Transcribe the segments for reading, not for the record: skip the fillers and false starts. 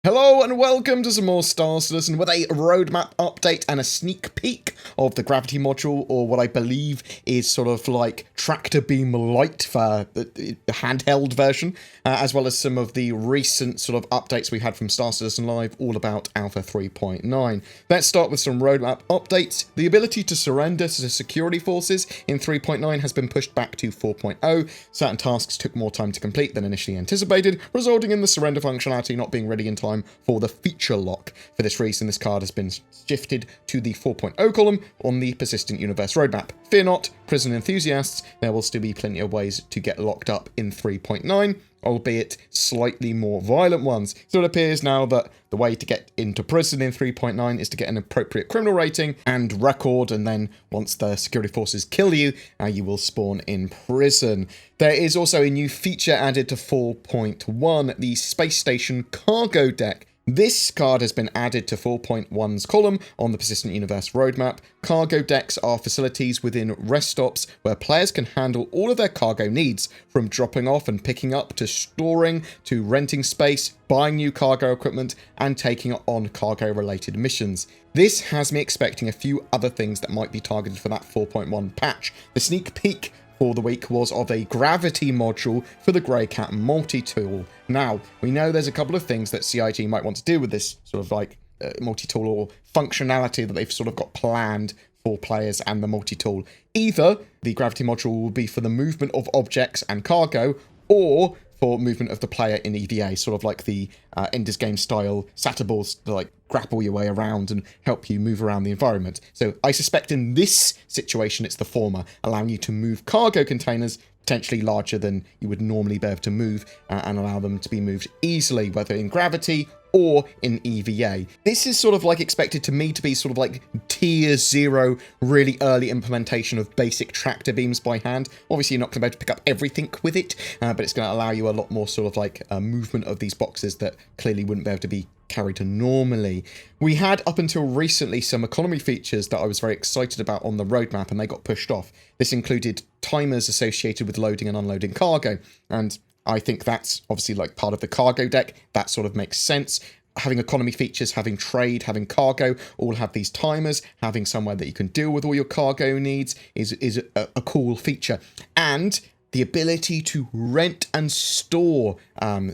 Hello and welcome to some more Star Citizen with a roadmap update and a sneak peek of the Gravity module, or what I believe is sort of like Tractor Beam Lite for the handheld version, as well as some of the recent sort of updates we had from Star Citizen Live all about Alpha 3.9. Let's start with some roadmap updates. The ability to surrender to the security forces in 3.9 has been pushed back to 4.0. Certain tasks took more time to complete than initially anticipated, resulting in the surrender functionality not being ready in time for the feature lock. For this reason, this card has been shifted to the 4.0 column on the Persistent Universe roadmap. Fear not, prison enthusiasts, there will still be plenty of ways to get locked up in 3.9, albeit slightly more violent ones. So it appears now that the way to get into prison in 3.9 is to get an appropriate criminal rating and record, and then once the security forces kill you, you will spawn in prison. There is also a new feature added to 4.1, the Space Station Cargo Deck. This card has been added to 4.1's column on the Persistent Universe roadmap. Cargo decks are facilities within rest stops where players can handle all of their cargo needs, from dropping off and picking up to storing to renting space, buying new cargo equipment, and taking on cargo-related missions. This has me expecting a few other things that might be targeted for that 4.1 patch. The sneak peek for the week was of a gravity module for the Grey Cat multi-tool. Now, we know there's a couple of things that CIG might want to do with this sort of like multi-tool or functionality that they've sort of got planned for players and the multi-tool. Either the gravity module will be for the movement of objects and cargo, or for movement of the player in EVA, sort of like the Ender's Game style Sataballs to like grapple your way around and help you move around the environment. So I suspect in this situation it's the former, allowing you to move cargo containers potentially larger than you would normally be able to move, and allow them to be moved easily, whether in gravity or in EVA. This is sort of like expected to me to be sort of like tier 0, really early implementation of basic tractor beams by hand. Obviously, you're not going to be able to pick up everything with it, but it's going to allow you a lot more sort of like movement of these boxes that clearly wouldn't be able to be carried normally. We had up until recently some economy features that I was very excited about on the roadmap, and they got pushed off. This included timers associated with loading and unloading cargo, and I think that's obviously like part of the cargo deck. That sort of makes sense. Having economy features, having trade, having cargo, all have these timers. Having somewhere that you can deal with all your cargo needs is a cool feature. And the ability to rent and store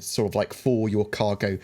sort of like for your cargo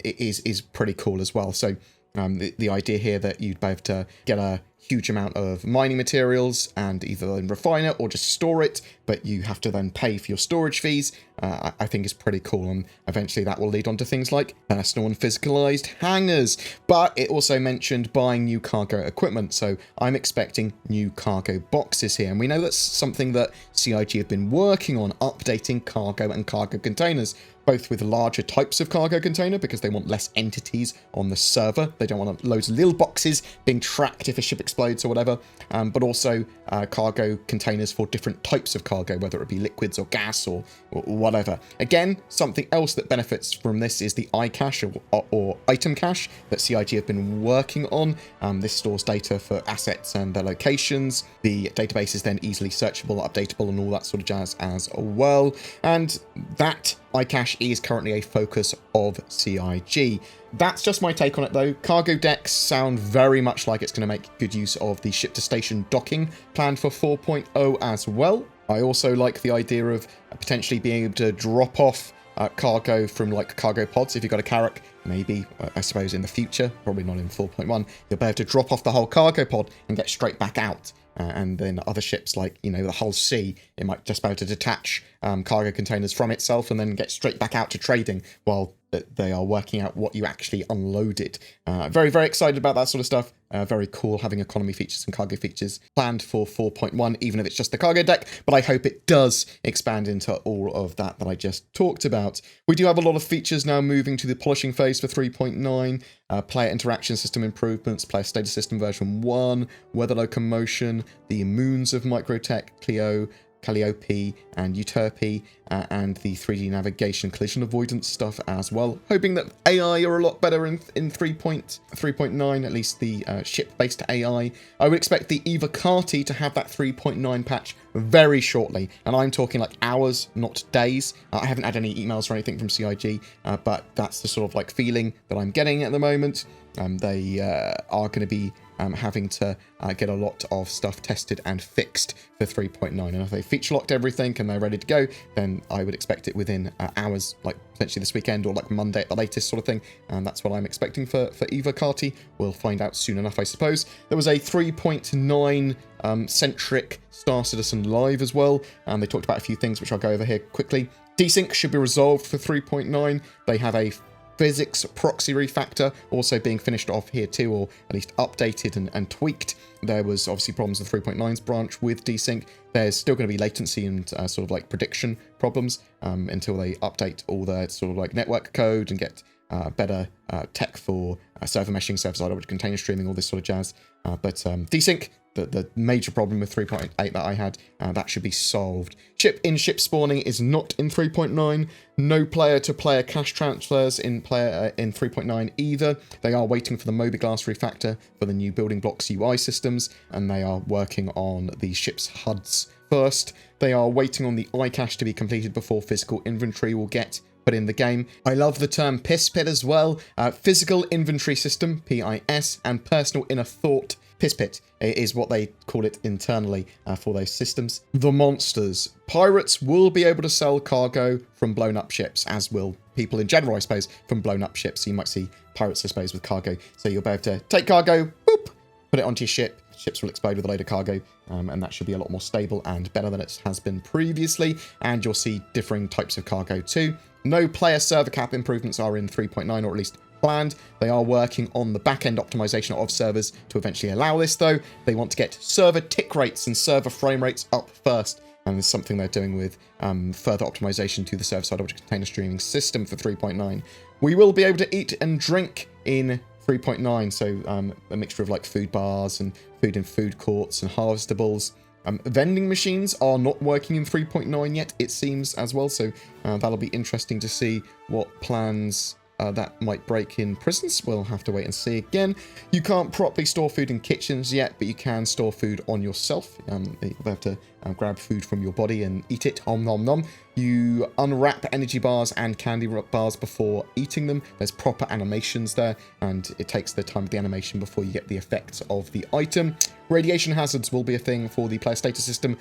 is pretty cool as well. So the idea here that you'd be able to get a huge amount of mining materials and either then refine it or just store it, but you have to then pay for your storage fees, I think is pretty cool, and eventually that will lead on to things like personal and physicalized hangars. But it also mentioned buying new cargo equipment, so I'm expecting new cargo boxes here, and we know that's something that CIG have been working on, updating cargo and cargo containers, both with larger types of cargo container because they want less entities on the server. They don't want loads of little boxes being tracked if a ship explodes or whatever, but also cargo containers for different types of cargo, whether it be liquids or gas or whatever. Again, something else that benefits from this is the iCache or item cache that CIG have been working on. This stores data for assets and their locations. The database is then easily searchable, updatable, and all that sort of jazz as well. And that iCache is currently a focus of CIG. That's just my take on it though. Cargo decks sound very much like it's going to make good use of the ship-to-station docking planned for 4.0 as well. I also like the idea of potentially being able to drop off cargo from like cargo pods. If you've got a Carrack, maybe, I suppose in the future, probably not in 4.1, you'll be able to drop off the whole cargo pod and get straight back out. And then other ships like, you know, the Hull C, it might just be able to detach cargo containers from itself and then get straight back out to trading while they are working out what you actually unloaded. Very, very excited about that sort of stuff. Very cool having economy features and cargo features planned for 4.1, even if it's just the cargo deck, but I hope it does expand into all of that I just talked about. We do have a lot of features now moving to the polishing phase for 3.9, player interaction system improvements, player status system version 1, weather locomotion, the moons of Microtech, Clio, Calliope and Euterpe, and the 3D navigation collision avoidance stuff as well. Hoping that AI are a lot better in 3.9, at least the ship-based AI. I would expect the Eva Carti to have that 3.9 patch very shortly, and I'm talking like hours, not days. I haven't had any emails or anything from CIG, but that's the sort of like feeling that I'm getting at the moment. They are going to be having to get a lot of stuff tested and fixed for 3.9. And if they feature locked everything and they're ready to go, then I would expect it within hours, like potentially this weekend or like Monday at the latest sort of thing. And that's what I'm expecting for Eva Carti. We'll find out soon enough, I suppose. There was a 3.9 centric Star Citizen Live as well. And they talked about a few things, which I'll go over here quickly. Desync should be resolved for 3.9. They have a physics proxy refactor also being finished off here too, or at least updated and tweaked. There was obviously problems with 3.9's branch with desync. There's still going to be latency and sort of like prediction problems until they update all their sort of like network code and get better tech for server meshing, server-side object container streaming, all this sort of jazz. But desync, the major problem with 3.8 that I had, that should be solved. Ship spawning is not in 3.9. No player-to-player cache transfers in 3.9 either. They are waiting for the Mobiglass refactor for the new building blocks UI systems, and they are working on the ship's HUDs first. They are waiting on the iCache to be completed before physical inventory will get put in the game. I love the term PISPIT as well. Physical Inventory System, PIS, and Personal Inner Thought, PISPIT, is what they call it internally for those systems. The monsters. Pirates will be able to sell cargo from blown up ships, as will people in general, I suppose, from blown up ships. So you might see pirates, I suppose, with cargo. So you'll be able to take cargo, boop, put it onto your ship. Ships will explode with a load of cargo, and that should be a lot more stable and better than it has been previously. And you'll see differing types of cargo too. No player server cap improvements are in 3.9, or at least planned. They are working on the back-end optimization of servers to eventually allow this, though. They want to get server tick rates and server frame rates up first, and it's something they're doing with further optimization to the server-side object container streaming system for 3.9. We will be able to eat and drink in 3.9, so a mixture of like food bars and food in food courts and harvestables. Vending machines are not working in 3.9 yet, it seems, as well, so that'll be interesting to see what plans that might break in prisons. We'll have to wait and see again. You can't properly store food in kitchens yet, but you can store food on yourself. You'll have to grab food from your body and eat it. Om nom nom. You unwrap energy bars and candy bars before eating them. There's proper animations there, and it takes the time of the animation before you get the effects of the item. Radiation hazards will be a thing for the player status system,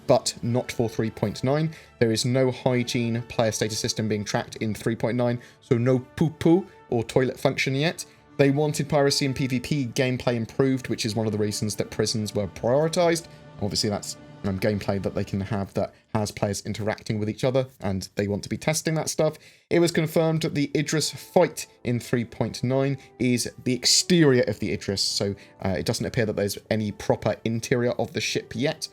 but not for 3.9. There is no hygiene player status system being tracked in 3.9, so no poo-poo or toilet function yet. They wanted piracy and PvP gameplay improved, which is one of the reasons that prisons were prioritized. Obviously, that's gameplay that they can have that has players interacting with each other, and they want to be testing that stuff. It was confirmed that the Idris fight in 3.9 is the exterior of the Idris, so it doesn't appear that there's any proper interior of the ship yet,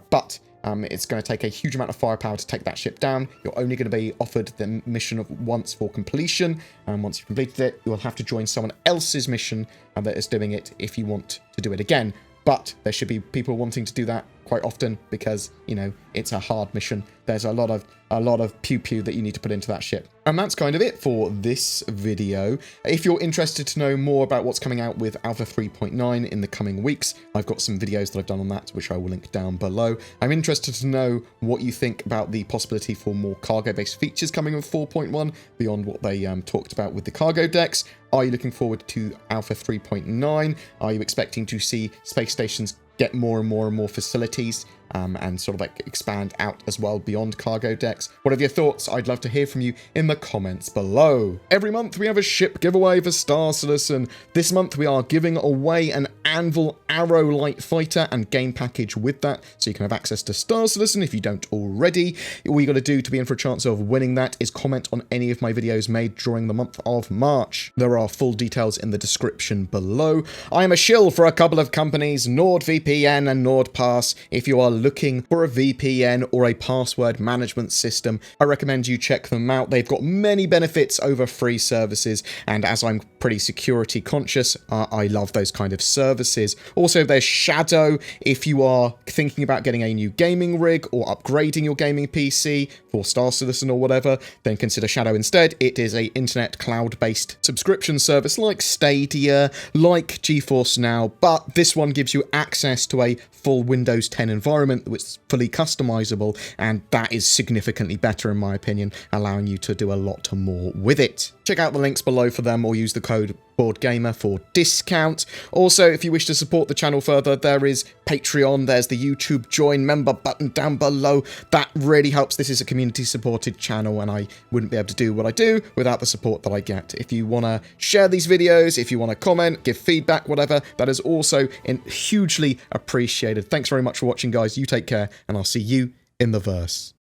but it's going to take a huge amount of firepower to take that ship down. You're only going to be offered the mission of once for completion, and once you've completed it, you'll have to join someone else's mission that is doing it if you want to do it again. But there should be people wanting to do that quite often because, you know, it's a hard mission. There's a lot of pew-pew that you need to put into that ship. And that's kind of it for this video. If you're interested to know more about what's coming out with Alpha 3.9 in the coming weeks, I've got some videos that I've done on that, which I will link down below. I'm interested to know what you think about the possibility for more cargo-based features coming with 4.1 beyond what they talked about with the cargo decks. Are you looking forward to Alpha 3.9? Are you expecting to see space stations get more and more facilities and sort of like expand out as well beyond cargo decks? What are your thoughts? I'd love to hear from you in the comments below. Every month we have a ship giveaway for Star Citizen. This month we are giving away an Anvil Arrow Light Fighter and game package with that, so you can have access to Star Citizen if you don't already. All you got to do to be in for a chance of winning that is comment on any of my videos made during the month of March. There are full details in the description below. I am a shill for a couple of companies, NordVPN and NordPass. If you are looking for a VPN or a password management system, I recommend you check them out. They've got many benefits over free services, and as I'm pretty security conscious. I love those kind of services. Also, there's Shadow. If you are thinking about getting a new gaming rig or upgrading your gaming PC for Star Citizen or whatever, then consider Shadow instead. It is a internet cloud-based subscription service like Stadia, like GeForce Now, but this one gives you access to a full Windows 10 environment which is fully customizable, and that is significantly better in my opinion, allowing you to do a lot more with it. Check out the links below for them or use the code BoredGamer for discount. Also, if you wish to support the channel further, there is Patreon, there's the YouTube join member button down below. That really helps. This is a community supported channel and I wouldn't be able to do what I do without the support that I get. If you want to share these videos, if you want to comment, give feedback, whatever, that is also hugely appreciated. Thanks very much for watching, guys. You take care and I'll see you in the verse.